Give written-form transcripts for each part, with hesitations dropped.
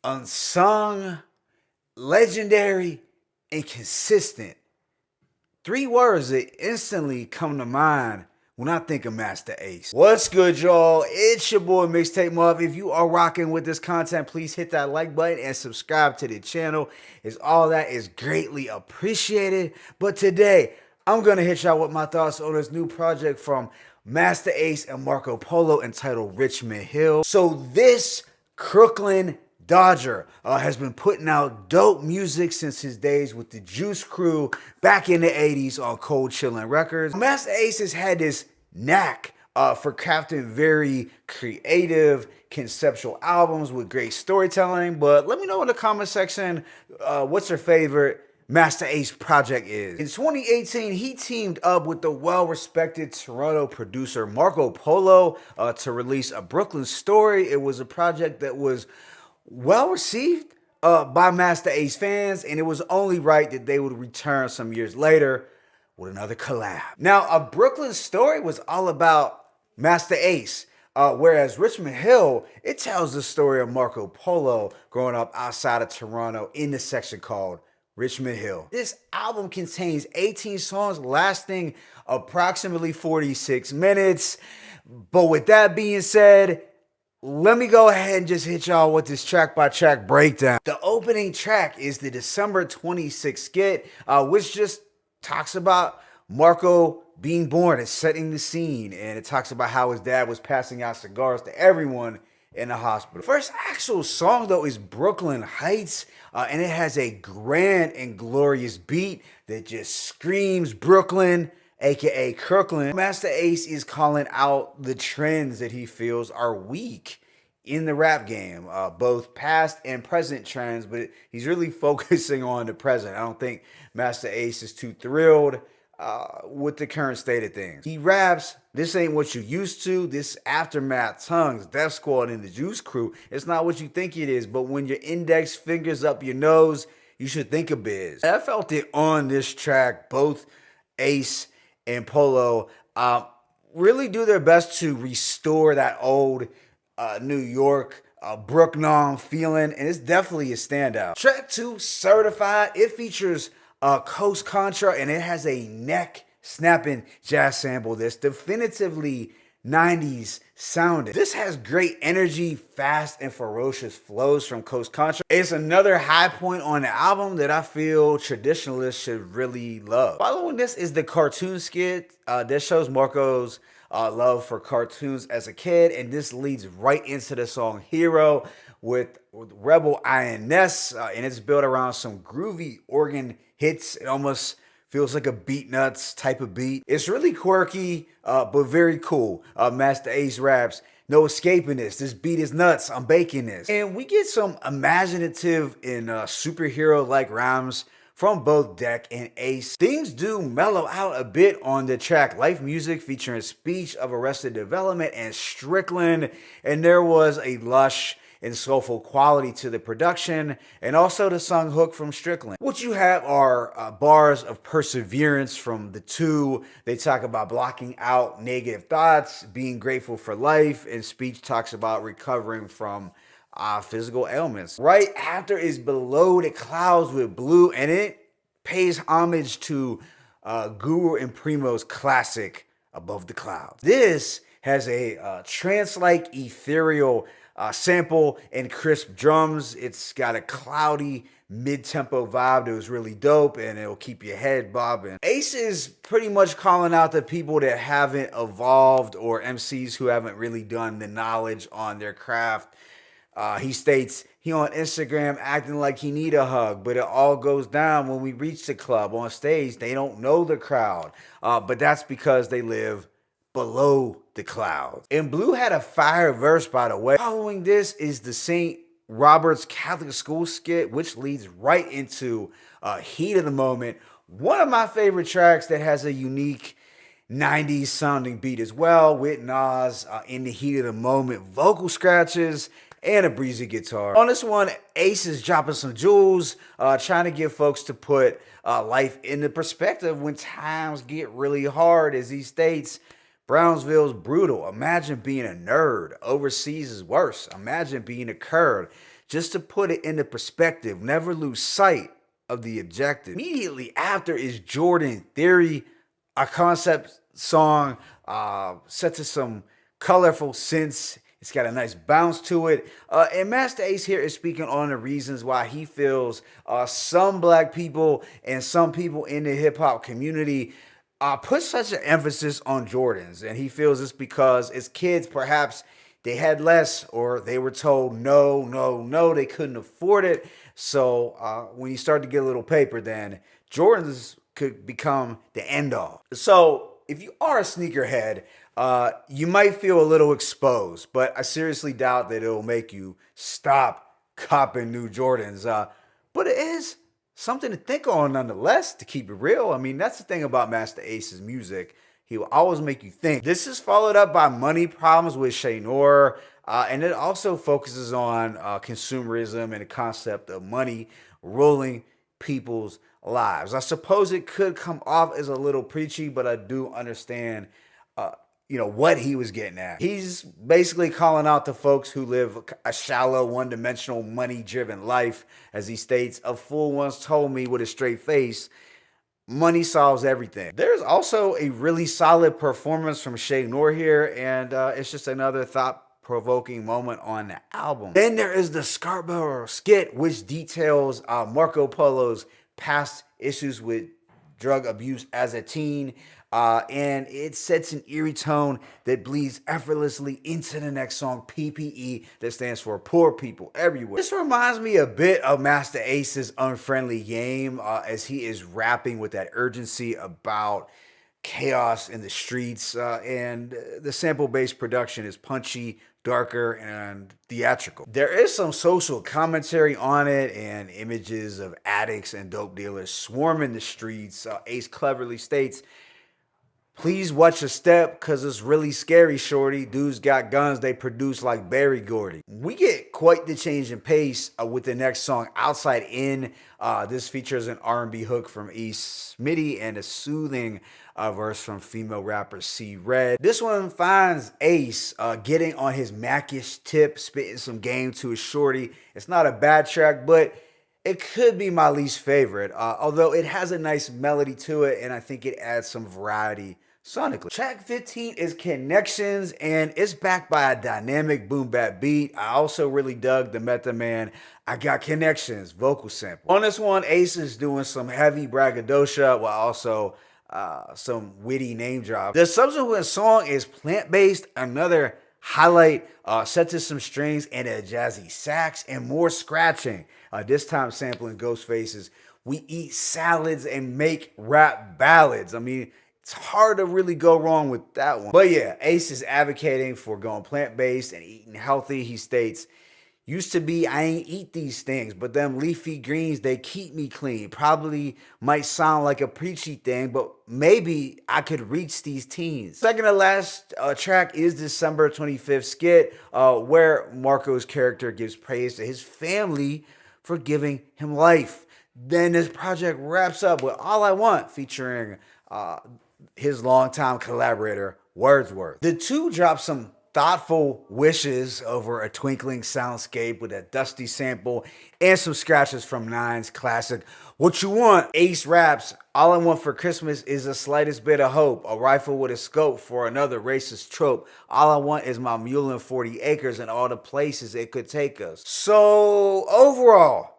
unsung, legendary, and consistent. Three words that instantly come to mind when I think of Master Ace. What's good, y'all? It's your boy Mixtape Muff. If you are rocking with this content, please hit that like button and subscribe to the channel. As all that is greatly appreciated. But today, I'm gonna hit y'all with my thoughts on this new project from Master Ace and Marco Polo entitled Richmond Hill. So this Crooklyn Dodger has been putting out dope music since his days with the Juice Crew back in the 80s on Cold Chillin' Records. Master Ace has had this knack for crafting very creative, conceptual albums with great storytelling. But let me know in the comment section what's your favorite Master Ace project is. In 2018, he teamed up with the well-respected Toronto producer Marco Polo to release A Brooklyn Story. It was a project that was well received by Master Ace fans, and it was only right that they would return some years later with another collab. Now, A Brooklyn Story was all about Master Ace, whereas Richmond Hill, it tells the story of Marco Polo growing up outside of Toronto in the section called Richmond Hill. This album contains 18 songs lasting approximately 46 minutes. But with that being said, let me go ahead and just hit y'all with this track by track breakdown. The opening track is the December 26th skit, which just talks about Marco being born and setting the scene. And it talks about how his dad was passing out cigars to everyone in the hospital. First actual song though is Brooklyn Heights, and it has a grand and glorious beat that just screams Brooklyn, aka Crooklyn. Master Ace is calling out the trends that he feels are weak in the rap game, both past and present trends, but he's really focusing on the present. I don't think Master Ace is too thrilled with the current state of things. He raps, "This ain't what you used to. This Aftermath, Tongues, Death Squad, and the Juice Crew. It's not what you think it is, but when your index fingers up your nose, you should think of biz." I felt it on this track. Both Ace and Polo really do their best to restore that old New York Brooklyn feeling, and it's definitely a standout. Track 2, Certified, it features Coast Contra, and it has a neck-snapping jazz sample that's definitively 90s sounding. This has great energy, fast and ferocious flows from Coast Contra. It's another high point on the album that I feel traditionalists should really love. Following this is the cartoon skit. This shows Marco's love for cartoons as a kid, and this leads right into the song Hero with Rebel INS, and it's built around some groovy organ hits. It almost feels like a beat nuts type of beat. It's really quirky, but very cool. Master Ace raps, "No escaping this. This beat is nuts. I'm baking this." And we get some imaginative and superhero-like rhymes from both Deck and Ace. Things do mellow out a bit on the track Life Music, featuring Speech of Arrested Development and Strickland. And there was a lush and soulful quality to the production, and also the song hook from Strickland. What you have are bars of perseverance from the two. They talk about blocking out negative thoughts, being grateful for life, and Speech talks about recovering from physical ailments. Right after is Below the Clouds with Blue, and it pays homage to Guru and Primo's classic Above the Clouds. This has a trance-like ethereal sample and crisp drums. It's got a cloudy mid-tempo vibe that was really dope, and it'll keep your head bobbing. Ace is pretty much calling out the people that haven't evolved, or MCs who haven't really done the knowledge on their craft. He states he on Instagram acting like he need a hug, but it all goes down when we reach the club. On stage, they don't know the crowd, but that's because they live below the clouds. And Blue had a fire verse, by the way. Following this is the St. Robert's Catholic School skit, which leads right into Heat of the Moment. One of my favorite tracks that has a unique 90s sounding beat as well, with Nas in the heat of the moment, vocal scratches, and a breezy guitar. On this one, Ace is dropping some jewels, trying to get folks to put life into perspective when times get really hard. As he states, Brownsville's brutal. Imagine being a nerd. Overseas is worse. Imagine being a kurd. just to put it into perspective, never lose sight of the objective. Immediately after is Jordan Theory, a concept song set to some colorful synths. It's got a nice bounce to it. And Master Ace here is speaking on the reasons why he feels some black people and some people in the hip hop community put such an emphasis on Jordans. And he feels it's because as kids, perhaps they had less or they were told no, no, no, they couldn't afford it. So when you start to get a little paper, then Jordans could become the end all. So if you are a sneakerhead, you might feel a little exposed, but I seriously doubt that it'll make you stop copping new Jordans. But it is something to think on nonetheless, to keep it real. I mean, that's the thing about Master Ace's music. He will always make you think. This is followed up by Money Problems with Shay Noor, and it also focuses on consumerism and the concept of money ruling people's lives. I suppose it could come off as a little preachy, but I do understand what he was getting at. He's basically calling out to folks who live a shallow, one-dimensional, money-driven life. As he states, a fool once told me with a straight face, money solves everything. There's also a really solid performance from Shay Noor here, and it's just another thought-provoking moment on the album. Then there is the Scarborough skit, which details Marco Polo's past issues with drug abuse as a teen. And it sets an eerie tone that bleeds effortlessly into the next song, PPE, that stands for Poor People Everywhere. This reminds me a bit of Master Ace's Unfriendly Game, as he is rapping with that urgency about chaos in the streets, and the sample-based production is punchy, darker, and theatrical. There is some social commentary on it and images of addicts and dope dealers swarming the streets. Ace cleverly states, "Please watch your step, cause it's really scary, shorty. Dudes got guns they produce like Barry Gordy." We get quite the change in pace with the next song, Outside In. This features an R&B hook from Ace Smitty and a soothing verse from female rapper C Red. This one finds Ace getting on his Macish tip, spitting some game to his shorty. It's not a bad track, but it could be my least favorite, although it has a nice melody to it, and I think it adds some variety sonically. Track 15 is Connections, and it's backed by a dynamic boom bap beat. I also really dug the Method Man I Got Connections vocal sample. On this one, Ace is doing some heavy braggadocio while also some witty name drop. The subsequent song is Plant-Based, another highlight, set to some strings and a jazzy sax and more scratching. This time sampling Ghostface's "We Eat Salads and Make Rap Ballads." I mean, it's hard to really go wrong with that one. But yeah, Ace is advocating for going plant-based and eating healthy. He states, "Used to be I ain't eat these things, but them leafy greens, they keep me clean. Probably might sound like a preachy thing, but maybe I could reach these teens." Second to last track is December 25th skit, where Marco's character gives praise to his family for giving him life. Then this project wraps up with All I Want, featuring his longtime collaborator, Wordsworth. The two drop some thoughtful wishes over a twinkling soundscape with a dusty sample and some scratches from Nine's classic What You Want. Ace raps, "All I want for Christmas is the slightest bit of hope, a rifle with a scope for another racist trope. All I want is my mule and 40 acres and all the places it could take us." So overall,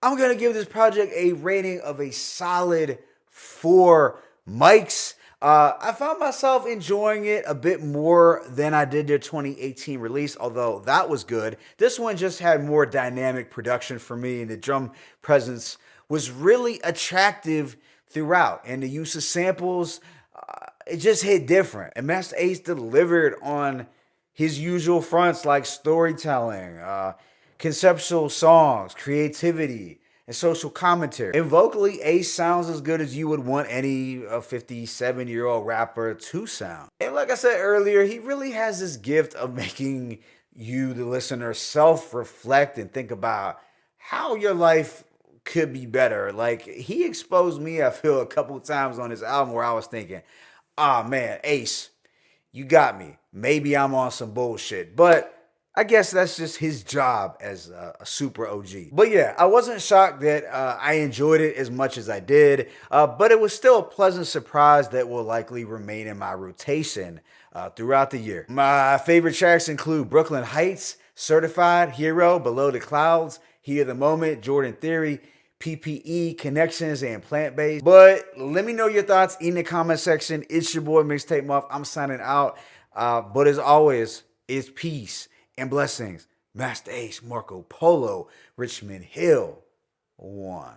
I'm going to give this project a rating of a solid 4 mics. I found myself enjoying it a bit more than I did their 2018 release, although that was good. This one just had more dynamic production for me, and the drum presence was really attractive throughout. And the use of samples, it just hit different. And Master Ace delivered on his usual fronts like storytelling, conceptual songs, creativity, and social commentary. And vocally, Ace sounds as good as you would want any 57-year-old rapper to sound. And like I said earlier, he really has this gift of making you, the listener, self-reflect and think about how your life could be better. Like, he exposed me, I feel, a couple times on his album where I was thinking, man, Ace, you got me. Maybe I'm on some bullshit. But I guess that's just his job as a super OG. But yeah, I wasn't shocked that I enjoyed it as much as I did, but it was still a pleasant surprise that will likely remain in my rotation throughout the year. My favorite tracks include Brooklyn Heights, Certified, Hero, Below the Clouds, Heat of the Moment, Jordan Theory, PPE, Connections, and Plant Based. But let me know your thoughts in the comment section. It's your boy Mixtape Muff. I'm signing out. But as always, it's peace and blessings. Master Ace, Marco Polo, Richmond Hill, 1.